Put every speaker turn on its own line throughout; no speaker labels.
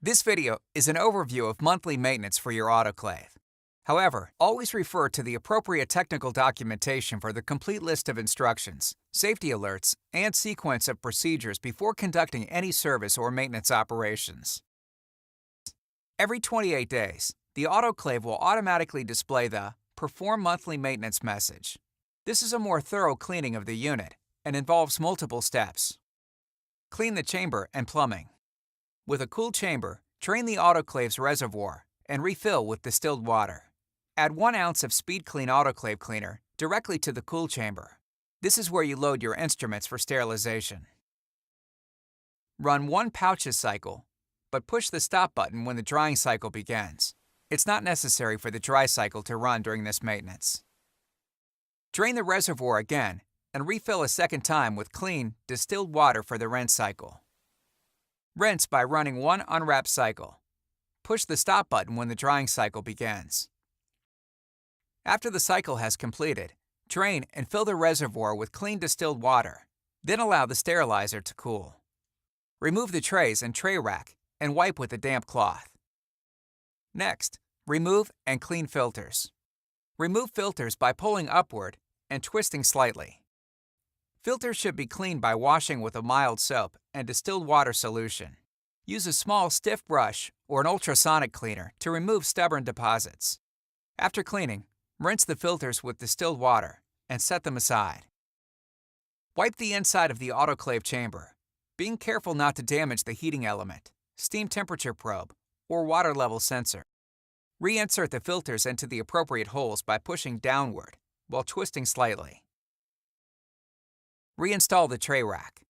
This video is an overview of monthly maintenance for your autoclave. However, always refer to the appropriate technical documentation for the complete list of instructions, safety alerts, and sequence of procedures before conducting any service or maintenance operations. Every 28 days, the autoclave will automatically display the Perform Monthly Maintenance message. This is a more thorough cleaning of the unit and involves multiple steps. Clean the chamber and plumbing. With a cool chamber, drain the autoclave's reservoir and refill with distilled water. Add 1 ounce of Speed Clean autoclave cleaner directly to the cool chamber. This is where you load your instruments for sterilization. Run 1 pouches cycle, but push the stop button when the drying cycle begins. It's not necessary for the dry cycle to run during this maintenance. Drain the reservoir again and refill a second time with clean, distilled water for the rinse cycle. Rinse by running 1 unwrapped cycle. Push the stop button when the drying cycle begins. After the cycle has completed, drain and fill the reservoir with clean distilled water, then allow the sterilizer to cool. Remove the trays and tray rack and wipe with a damp cloth. Next, remove and clean filters. Remove filters by pulling upward and twisting slightly. Filters should be cleaned by washing with a mild soap and distilled water solution. Use a small stiff brush or an ultrasonic cleaner to remove stubborn deposits. After cleaning, rinse the filters with distilled water and set them aside. Wipe the inside of the autoclave chamber, being careful not to damage the heating element, steam temperature probe, or water level sensor. Reinsert the filters into the appropriate holes by pushing downward while twisting slightly. Reinstall the tray rack.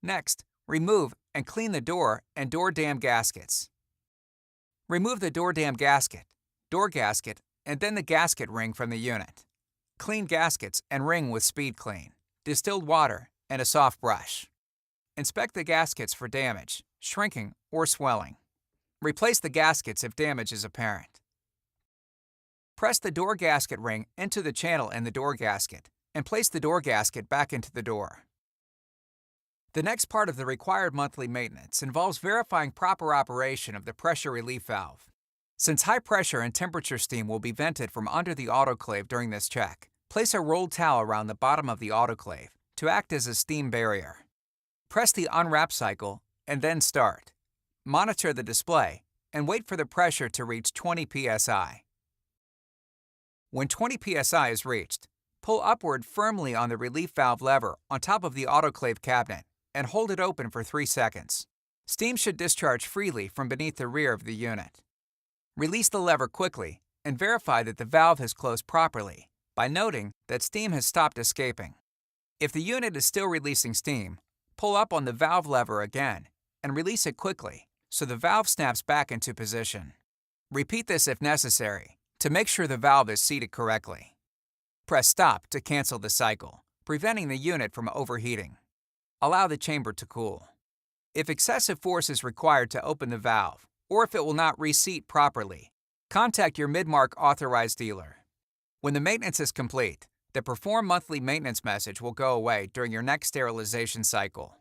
Next, remove and clean the door and door dam gaskets. Remove the door dam gasket, door gasket, and then the gasket ring from the unit. Clean gaskets and ring with Speed Clean, distilled water, and a soft brush. Inspect the gaskets for damage, shrinking, or swelling. Replace the gaskets if damage is apparent. Press the door gasket ring into the channel in the door gasket and place the door gasket back into the door. The next part of the required monthly maintenance involves verifying proper operation of the pressure relief valve. Since high pressure and temperature steam will be vented from under the autoclave during this check, place a rolled towel around the bottom of the autoclave to act as a steam barrier. Press the unwrap cycle and then start. Monitor the display and wait for the pressure to reach 20 psi. When 20 psi is reached, pull upward firmly on the relief valve lever on top of the autoclave cabinet and hold it open for 3 seconds. Steam should discharge freely from beneath the rear of the unit. Release the lever quickly and verify that the valve has closed properly by noting that steam has stopped escaping. If the unit is still releasing steam, pull up on the valve lever again and release it quickly so the valve snaps back into position. Repeat this if necessary to make sure the valve is seated correctly. Press stop to cancel the cycle, preventing the unit from overheating. Allow the chamber to cool. If excessive force is required to open the valve, or if it will not reseat properly, contact your Midmark authorized dealer. When the maintenance is complete, the Perform Monthly Maintenance message will go away during your next sterilization cycle.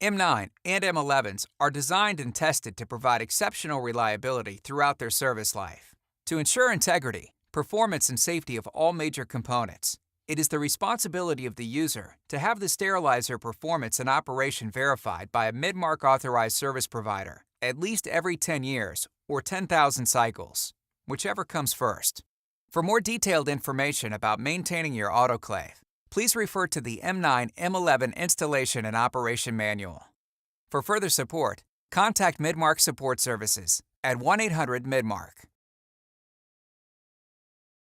M9 and M11s are designed and tested to provide exceptional reliability throughout their service life. To ensure integrity, performance, and safety of all major components, it is the responsibility of the user to have the sterilizer performance and operation verified by a Midmark authorized service provider at least every 10 years or 10,000 cycles, whichever comes first. For more detailed information about maintaining your autoclave, please refer to the M9 M11 Installation and Operation Manual. For further support, contact Midmark Support Services at 1-800-MIDMARK.